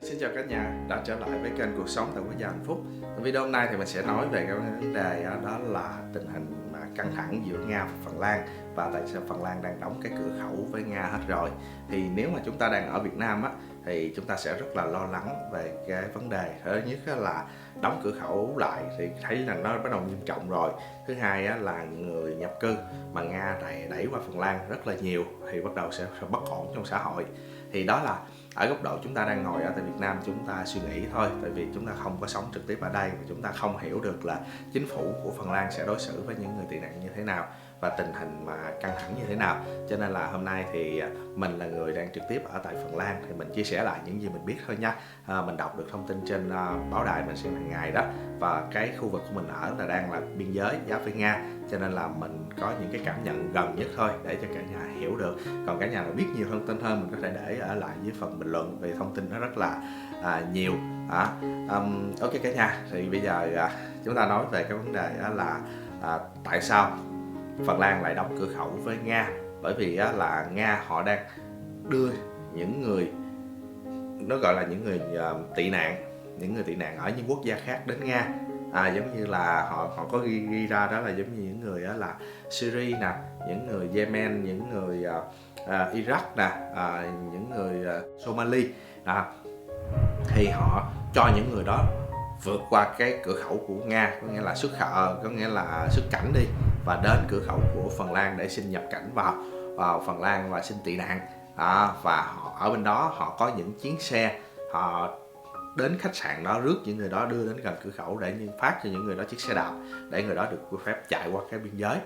Xin chào cả nhà đã trở lại với kênh Cuộc Sống Tại Quốc Gia Hạnh Phúc. Video hôm nay thì mình sẽ nói về cái vấn đề đó là tình hình căng thẳng giữa Nga và Phần Lan, và tại sao Phần Lan đang đóng cái cửa khẩu với Nga hết rồi. Thì nếu mà chúng ta đang ở Việt Nam thì chúng ta sẽ rất là lo lắng về cái vấn đề. Thứ nhất là đóng cửa khẩu lại thì thấy là nó bắt đầu nghiêm trọng rồi. Thứ hai là người nhập cư mà Nga đẩy qua Phần Lan rất là nhiều thì bắt đầu sẽ bất ổn trong xã hội. Thì đó là ở góc độ chúng ta đang ngồi ở tại Việt Nam, chúng ta suy nghĩ thôi, tại vì chúng ta không có sống trực tiếp ở đây và chúng ta không hiểu được là chính phủ của Phần Lan sẽ đối xử với những người tị nạn như thế nào và tình hình mà căng thẳng như thế nào. Cho nên là hôm nay thì mình là người đang trực tiếp ở tại Phần Lan thì mình chia sẻ lại những gì mình biết thôi nha. Mình đọc được thông tin trên báo đài mình xem hàng ngày đó, và cái khu vực của mình ở là đang là biên giới giáp với Nga, cho nên là mình có những cái cảm nhận gần nhất thôi để cho cả nhà hiểu được. Còn cả nhà nào biết nhiều thông tin hơn mình có thể để ở lại dưới phần bình luận, vì thông tin nó rất là nhiều. Ok cả nhà, thì bây giờ chúng ta nói về cái vấn đề là tại sao Phần Lan lại đóng cửa khẩu với Nga. Bởi vì là Nga họ đang đưa những người, nó gọi là những người tị nạn, những người tị nạn ở những quốc gia khác đến Nga. Giống như là họ có ghi ra đó là giống như những người là Syria nè, những người Yemen, những người Iraq nè, những người Somali, thì họ cho những người đó vượt qua cái cửa khẩu của Nga, có nghĩa là xuất cảnh đi và đến cửa khẩu của Phần Lan để xin nhập cảnh vào Phần Lan và xin tị nạn. Và họ ở bên đó họ có những chuyến xe, họ đến khách sạn đó rước những người đó đưa đến gần cửa khẩu để phát cho những người đó chiếc xe đạp để người đó được phép chạy qua cái biên giới.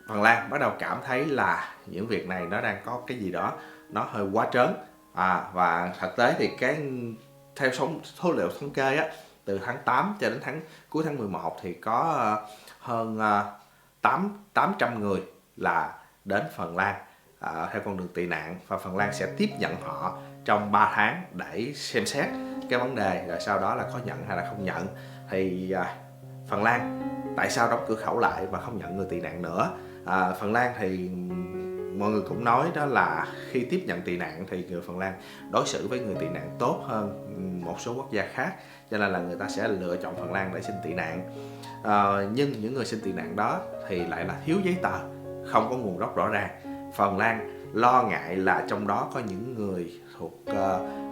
Phần Lan bắt đầu cảm thấy là những việc này nó đang có cái gì đó nó hơi quá trớn. Và thực tế thì theo số liệu thống kê từ tháng 8 cho đến cuối tháng 11 thì có hơn 800 người là đến Phần Lan theo con đường tị nạn, và Phần Lan sẽ tiếp nhận họ trong 3 tháng để xem xét cái vấn đề, rồi sau đó là có nhận hay là không nhận. Thì Phần Lan tại sao đóng cửa khẩu lại và không nhận người tị nạn nữa? Phần Lan thì mọi người cũng nói đó là khi tiếp nhận tị nạn thì người Phần Lan đối xử với người tị nạn tốt hơn một số quốc gia khác, cho nên là người ta sẽ lựa chọn Phần Lan để xin tị nạn. Nhưng những người xin tị nạn đó thì lại là thiếu giấy tờ, không có nguồn gốc rõ ràng. Phần Lan lo ngại là trong đó có những người thuộc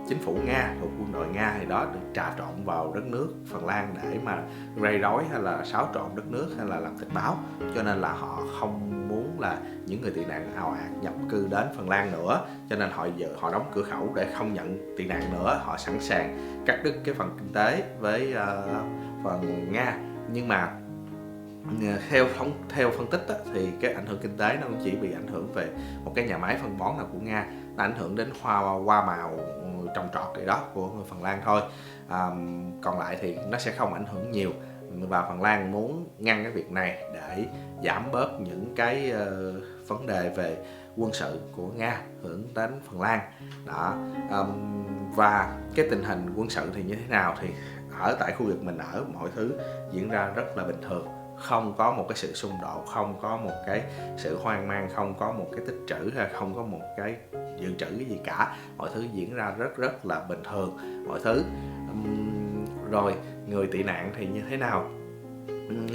chính phủ Nga, thuộc quân đội Nga thì đó được trà trộn vào đất nước Phần Lan để mà gây rối hay là xáo trộn đất nước hay là làm tình báo, cho nên là họ không muốn là những người tị nạn ào ạt nhập cư đến Phần Lan nữa, cho nên họ đóng cửa khẩu để không nhận tị nạn nữa. Họ sẵn sàng cắt đứt cái phần kinh tế với phần Nga. Nhưng mà theo phân tích thì cái ảnh hưởng kinh tế nó cũng chỉ bị ảnh hưởng về một cái nhà máy phân bón nào của Nga, nó ảnh hưởng đến hoa màu trồng trọt gì đó của người Phần Lan thôi. Còn lại thì nó sẽ không ảnh hưởng nhiều, và Phần Lan muốn ngăn cái việc này để giảm bớt những cái vấn đề về quân sự của Nga hưởng đến Phần Lan đó. Và cái tình hình quân sự thì như thế nào? Thì ở tại khu vực mình ở, mọi thứ diễn ra rất là bình thường, không có một cái sự xung đột, không có một cái sự hoang mang, không có một cái tích trữ hay không có một cái dự trữ cái gì cả. Mọi thứ diễn ra rất là bình thường mọi thứ. Rồi người tị nạn thì như thế nào?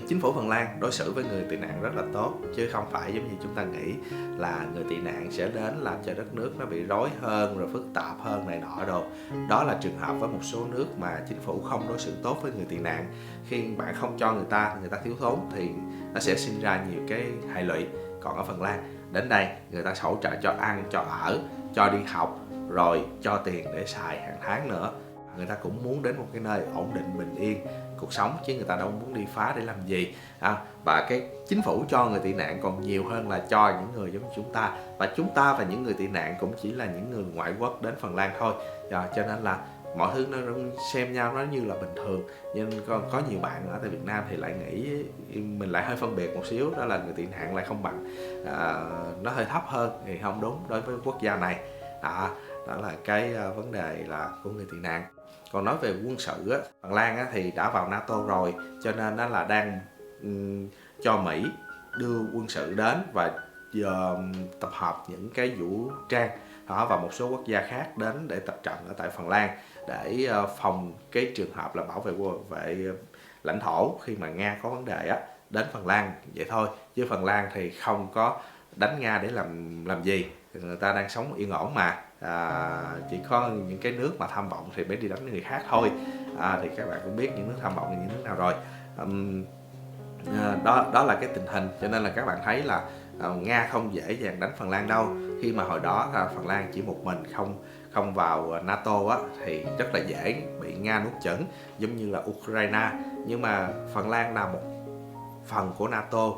Chính phủ Phần Lan đối xử với người tị nạn rất là tốt, chứ không phải giống như chúng ta nghĩ là người tị nạn sẽ đến làm cho đất nước nó bị rối hơn rồi phức tạp hơn này nọ đồ. Đó là trường hợp với một số nước mà chính phủ không đối xử tốt với người tị nạn. Khi bạn không cho người ta thiếu thốn thì nó sẽ sinh ra nhiều cái hệ lụy. Còn ở Phần Lan, đến đây người ta hỗ trợ cho ăn, cho ở, cho đi học, rồi cho tiền để xài hàng tháng nữa. Người ta cũng muốn đến một cái nơi ổn định, bình yên cuộc sống, chứ người ta đâu muốn đi phá để làm gì. Và cái chính phủ cho người tị nạn còn nhiều hơn là cho những người giống chúng ta. Và chúng ta và những người tị nạn cũng chỉ là những người ngoại quốc đến Phần Lan thôi. Cho nên là mọi thứ nó xem nhau nó như là bình thường. Nhưng có nhiều bạn ở tại Việt Nam thì lại nghĩ mình lại hơi phân biệt một xíu, đó là người tị nạn lại không bằng, nó hơi thấp hơn thì không đúng đối với quốc gia này. Đó là cái vấn đề là của người tị nạn. Còn nói về quân sự Phần Lan thì đã vào NATO rồi, cho nên nó là đang cho Mỹ đưa quân sự đến và tập hợp những cái vũ trang họ và một số quốc gia khác đến để tập trận ở tại Phần Lan để phòng cái trường hợp là bảo vệ lãnh thổ khi mà Nga có vấn đề đến Phần Lan vậy thôi, chứ Phần Lan thì không có đánh Nga để làm gì, người ta đang sống yên ổn mà. Chỉ có những cái nước mà tham vọng thì mới đi đánh người khác thôi. Thì các bạn cũng biết những nước tham vọng là những nước nào rồi. Đó là cái tình hình, cho nên là các bạn thấy là Nga không dễ dàng đánh Phần Lan đâu. Khi mà hồi đó Phần Lan chỉ một mình không vào NATO thì rất là dễ bị Nga nuốt chửng, giống như là Ukraine. Nhưng mà Phần Lan là một phần của NATO,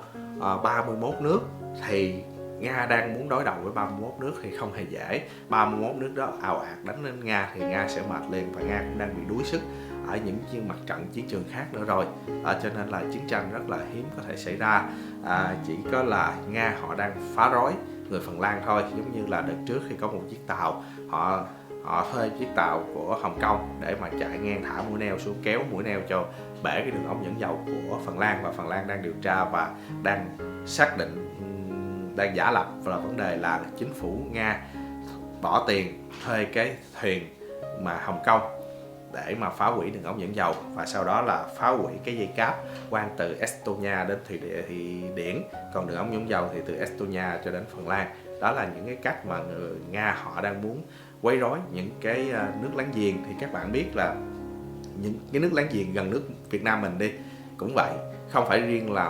31 nước, thì Nga đang muốn đối đầu với 31 nước thì không hề dễ. 31 nước đó ào ạt đánh lên Nga thì Nga sẽ mệt liền, và Nga cũng đang bị đuối sức ở những mặt trận chiến trường khác nữa rồi. Cho nên là chiến tranh rất là hiếm có thể xảy ra. Chỉ có là Nga họ đang phá rối người Phần Lan thôi. Giống như là đợt trước khi có một chiếc tàu, họ thuê chiếc tàu của Hồng Kông để mà chạy ngang, thả mũi neo xuống, kéo mũi neo cho bể cái đường ống dẫn dầu của Phần Lan, và Phần Lan đang điều tra và đang xác định, đang giả lập là vấn đề là chính phủ Nga bỏ tiền thuê cái thuyền mà Hồng Kông để mà phá hủy đường ống dẫn dầu, và sau đó là phá hủy cái dây cáp quang từ Estonia đến Thụy Điển, còn đường ống dẫn dầu thì từ Estonia cho đến Phần Lan. Đó là những cái cách mà người Nga họ đang muốn quấy rối những cái nước láng giềng. Thì các bạn biết là những cái nước láng giềng gần nước Việt Nam mình đi cũng vậy, không phải riêng là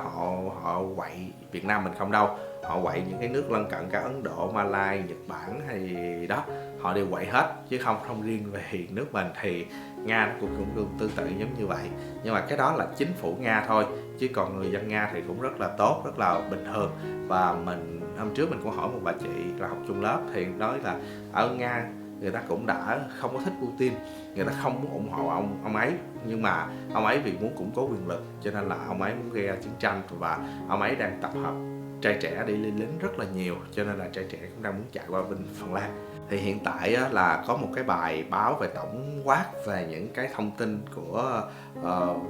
họ quậy Việt Nam mình không đâu, họ quậy những cái nước lân cận, cả Ấn Độ, Malai, Nhật Bản hay đó, họ đều quậy hết, chứ không riêng về nước mình. Thì Nga nó cũng tương tự giống như vậy, nhưng mà cái đó là chính phủ Nga thôi, chứ còn người dân Nga thì cũng rất là tốt, rất là bình thường. Và hôm trước mình cũng hỏi một bà chị là học chung lớp, thì nói là ở Nga người ta cũng đã không có thích Putin, người ta không muốn ủng hộ ông ấy, nhưng mà ông ấy vì muốn củng cố quyền lực cho nên là ông ấy muốn gây ra chiến tranh, và ông ấy đang tập hợp trai trẻ đi lên lính rất là nhiều, cho nên là trai trẻ cũng đang muốn chạy qua bên Phần Lan. Thì hiện tại là có một cái bài báo về tổng quát về những cái thông tin của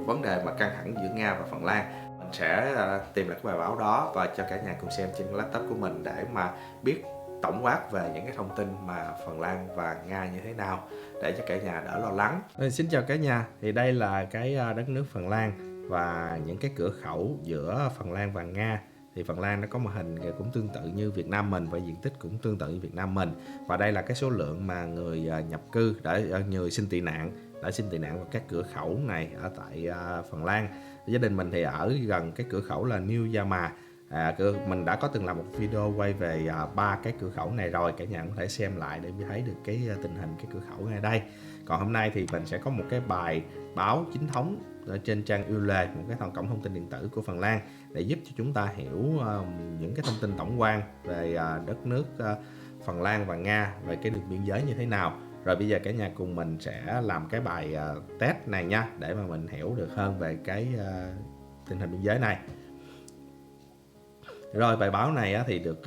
vấn đề mà căng thẳng giữa Nga và Phần Lan. Mình sẽ tìm lại cái bài báo đó và cho cả nhà cùng xem trên laptop của mình để mà biết tổng quát về những cái thông tin mà Phần Lan và Nga như thế nào, để cho cả nhà đỡ lo lắng. Xin chào cả nhà, thì đây là cái đất nước Phần Lan và những cái cửa khẩu giữa Phần Lan và Nga. Thì Phần Lan nó có một hình cũng tương tự như Việt Nam mình và diện tích cũng tương tự như Việt Nam mình. Và đây là cái số lượng mà người nhập cư, người xin tị nạn đã xin tị nạn vào các cửa khẩu này ở tại Phần Lan. Gia đình mình thì ở gần cái cửa khẩu là New Yama. Mình đã có từng làm một video quay về 3 cái cửa khẩu này rồi, cả nhà có thể xem lại để thấy được cái tình hình cái cửa khẩu ngay đây. Còn hôm nay thì mình sẽ có một cái bài báo chính thống ở trên trang ULE, một cái cổng thông tin điện tử của Phần Lan, để giúp cho chúng ta hiểu những cái thông tin tổng quan về đất nước Phần Lan và Nga, về cái đường biên giới như thế nào. Rồi bây giờ cả nhà cùng mình sẽ làm cái bài test này nha, để mà mình hiểu được hơn về cái tình hình biên giới này. Rồi bài báo này thì được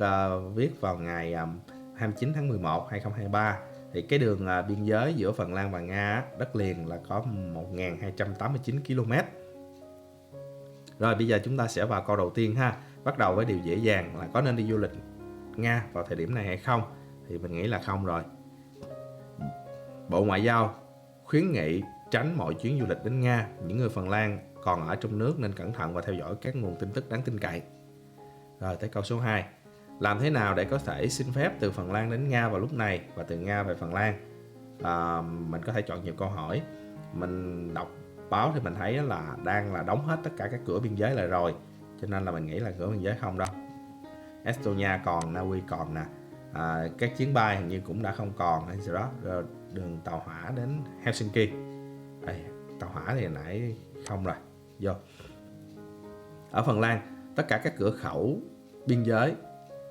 viết vào ngày 29 tháng 11, 2023. Thì cái đường biên giới giữa Phần Lan và Nga, đất liền là có 1.289 km. Rồi bây giờ chúng ta sẽ vào câu đầu tiên ha. Bắt đầu với điều dễ dàng là có nên đi du lịch Nga vào thời điểm này hay không? Thì mình nghĩ là không rồi. Bộ Ngoại giao khuyến nghị tránh mọi chuyến du lịch đến Nga. Những người Phần Lan còn ở trong nước nên cẩn thận và theo dõi các nguồn tin tức đáng tin cậy. Rồi tới câu số 2. Làm thế nào để có thể xin phép từ Phần Lan đến Nga vào lúc này và từ Nga về Phần Lan? Mình có thể chọn nhiều câu hỏi. Mình đọc báo thì mình thấy là đang là đóng hết tất cả các cửa biên giới lại rồi, cho nên là mình nghĩ là cửa biên giới không đâu. Estonia còn, Na Uy còn nè. Các chuyến bay hình như cũng đã không còn hay gì đó. Rồi đường tàu hỏa đến Helsinki. Tàu hỏa thì nãy không rồi. Vô. Ở Phần Lan, tất cả các cửa khẩu biên giới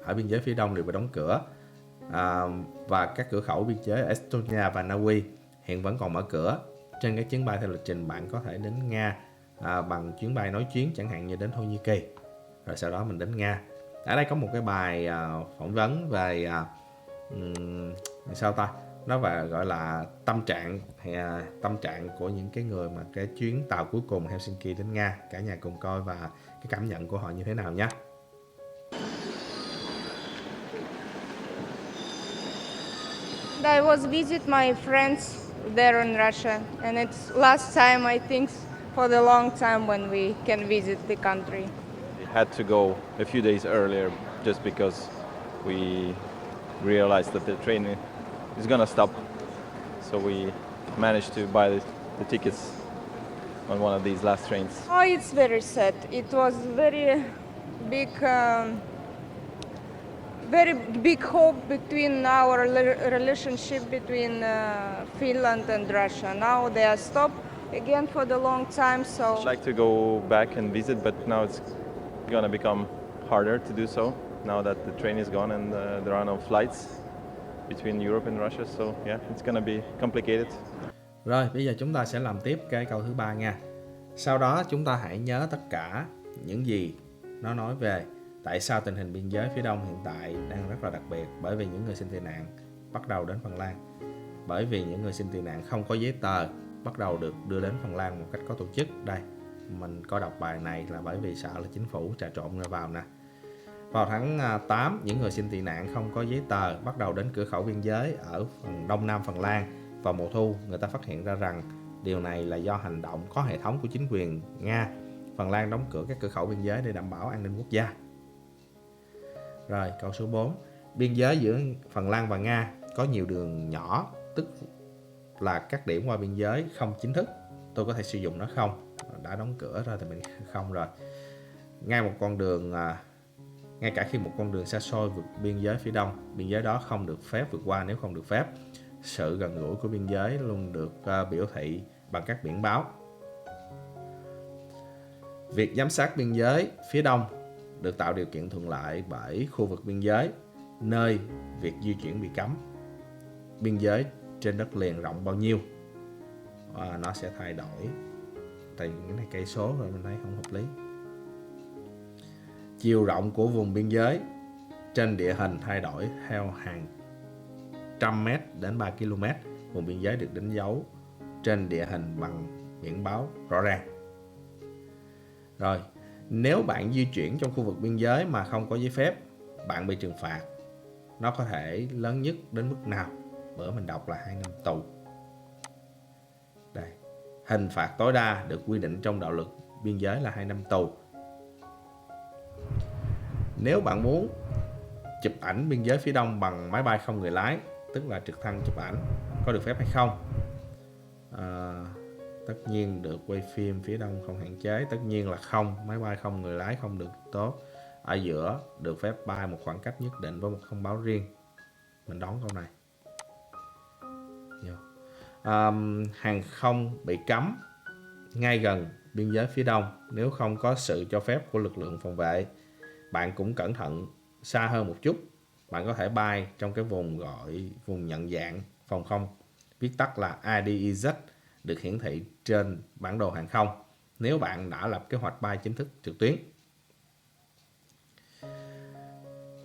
ở biên giới phía đông đều bị đóng cửa, và các cửa khẩu biên giới Estonia và Na Uy hiện vẫn còn mở cửa. Trên các chuyến bay theo lịch trình, bạn có thể đến Nga bằng chuyến bay nối chuyến, chẳng hạn như đến Thổ Nhĩ Kỳ, rồi sau đó mình đến Nga. Ở đây có một cái bài phỏng vấn về nó gọi là tâm trạng của những cái người mà cái chuyến tàu cuối cùng Helsinki đến Nga. Cả nhà cùng coi và cái cảm nhận của họ như thế nào nhé. I was visit my friends there in Russia, and it's last time I think for the long time when we can visit the country. We had to go a few days earlier just because we realized that the train is gonna stop. So we managed to buy the tickets on one of these last trains. Oh, it's very sad. It was big, very big hope between our relationship between Finland and Russia. Now they are stopped again for the long time. So I'd like to go back and visit, but now it's gonna become harder to do so now that the train is gone and there are no flights between Europe and Russia. So yeah, it's gonna be complicated. Rồi, bây giờ chúng ta sẽ làm tiếp cái câu thứ 3 nha. Sau đó chúng ta hãy nhớ tất cả những gì nó nói về tại sao tình hình biên giới phía đông hiện tại đang rất là đặc biệt, bởi vì những người xin tị nạn bắt đầu đến Phần Lan. Bởi vì những người xin tị nạn không có giấy tờ bắt đầu được đưa đến Phần Lan một cách có tổ chức. Đây, mình có đọc bài này là bởi vì sợ là chính phủ trà trộn ra vào nè. Vào tháng 8, những người xin tị nạn không có giấy tờ bắt đầu đến cửa khẩu biên giới ở phần đông nam Phần Lan. Vào mùa thu, người ta phát hiện ra rằng điều này là do hành động có hệ thống của chính quyền Nga. Phần Lan đóng cửa các cửa khẩu biên giới để đảm bảo an ninh quốc gia. Rồi, câu số 4. Biên giới giữa Phần Lan và Nga có nhiều đường nhỏ, tức là các điểm qua biên giới không chính thức. Tôi có thể sử dụng nó không? Đã đóng cửa rồi thì mình không rồi. Ngay cả khi một con đường xa xôi vượt biên giới phía đông, biên giới đó không được phép vượt qua nếu không được phép. Sự gần gũi của biên giới luôn được biểu thị bằng các biển báo. Việc giám sát biên giới phía đông được tạo điều kiện thuận lợi bởi khu vực biên giới, nơi việc di chuyển bị cấm. Biên giới trên đất liền rộng bao nhiêu? Nó sẽ thay đổi. Tại vì cái này cây số rồi mình thấy không hợp lý. Chiều rộng của vùng biên giới trên địa hình thay đổi theo hàng trăm mét đến 3 km. Vùng biên giới được đánh dấu trên địa hình bằng biển báo rõ ràng. Rồi, nếu bạn di chuyển trong khu vực biên giới mà không có giấy phép, bạn bị trừng phạt. Nó có thể lớn nhất đến mức nào? Bữa mình đọc là 2 năm tù. Đây, hình phạt tối đa được quy định trong đạo luật biên giới là 2 năm tù. Nếu bạn muốn chụp ảnh biên giới phía đông bằng máy bay không người lái, tức là trực thăng chụp ảnh, có được phép hay không? Tất nhiên được. Quay phim phía đông không hạn chế, tất nhiên là không. Máy bay không người lái không được tốt. Ở giữa được phép bay một khoảng cách nhất định với một thông báo riêng. Mình đoán câu này. Hàng không bị cấm ngay gần biên giới phía đông nếu không có sự cho phép của lực lượng phòng vệ. Bạn cũng cẩn thận xa hơn một chút. Bạn có thể bay trong cái vùng gọi vùng nhận dạng phòng không, viết tắt là IDIZ, được hiển thị trên bản đồ hàng không nếu bạn đã lập kế hoạch bay chính thức trực tuyến.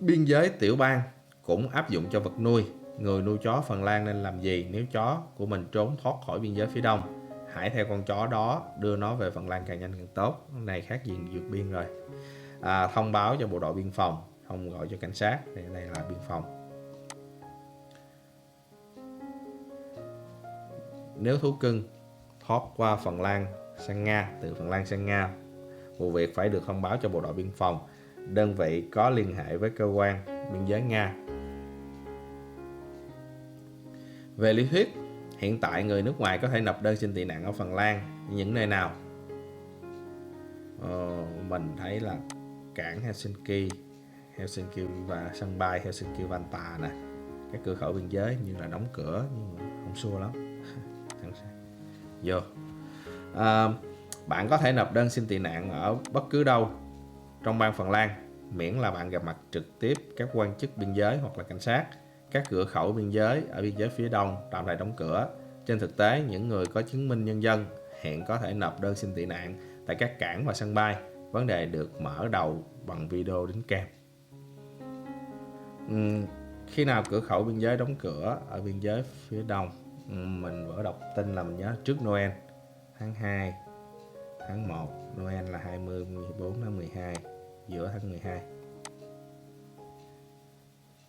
Biên giới tiểu bang cũng áp dụng cho vật nuôi. Người nuôi chó Phần Lan nên làm gì nếu chó của mình trốn thoát khỏi biên giới phía đông? Hãy theo con chó đó, đưa nó về Phần Lan càng nhanh càng tốt. Cái này khác gì vượt biên rồi. Thông báo cho bộ đội biên phòng, không gọi cho cảnh sát. Đây là biên phòng. Nếu thú cưng thoát qua Phần Lan sang Nga, từ Phần Lan sang Nga, vụ việc phải được thông báo cho bộ đội biên phòng, đơn vị có liên hệ với cơ quan biên giới Nga. Về lý thuyết, hiện tại người nước ngoài có thể nộp đơn xin tị nạn ở Phần Lan những nơi nào? Mình thấy là cảng Helsinki và sân bay Helsinki Vantaa nè. Các cửa khẩu biên giới như là đóng cửa nhưng mà không sure lắm. Vô. Bạn có thể nộp đơn xin tị nạn ở bất cứ đâu trong bang Phần Lan, miễn là bạn gặp mặt trực tiếp các quan chức biên giới hoặc là cảnh sát. Các cửa khẩu biên giới ở biên giới phía đông tạm thời đóng cửa. Trên thực tế, những người có chứng minh nhân dân hiện có thể nộp đơn xin tị nạn tại các cảng và sân bay. Vấn đề được mở đầu bằng video đính kèm. Khi nào cửa khẩu biên giới đóng cửa ở biên giới phía đông? Mình vừa đọc tin là mình nhớ trước Noel, tháng 2, tháng 1, Noel là 24 tháng 12, giữa tháng 12.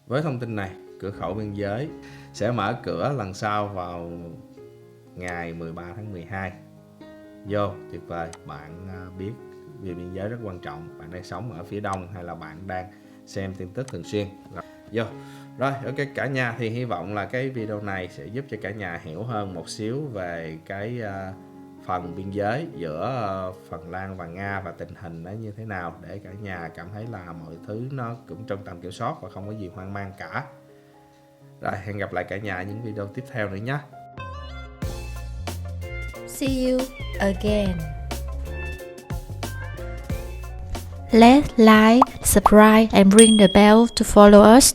Với thông tin này, cửa khẩu biên giới sẽ mở cửa lần sau vào ngày 13 tháng 12. Vô, tuyệt vời. Bạn biết vì biên giới rất quan trọng. Bạn đang sống ở phía đông hay là bạn đang xem tin tức thường xuyên. Vô. Rồi, ok cả nhà, thì hy vọng là cái video này sẽ giúp cho cả nhà hiểu hơn một xíu về cái phần biên giới giữa Phần Lan và Nga và tình hình nó như thế nào, để cả nhà cảm thấy là mọi thứ nó cũng trong tầm kiểm soát và không có gì hoang mang cả. Rồi, hẹn gặp lại cả nhà ở những video tiếp theo nữa nhé. See you again. Let's like, subscribe and ring the bell to follow us.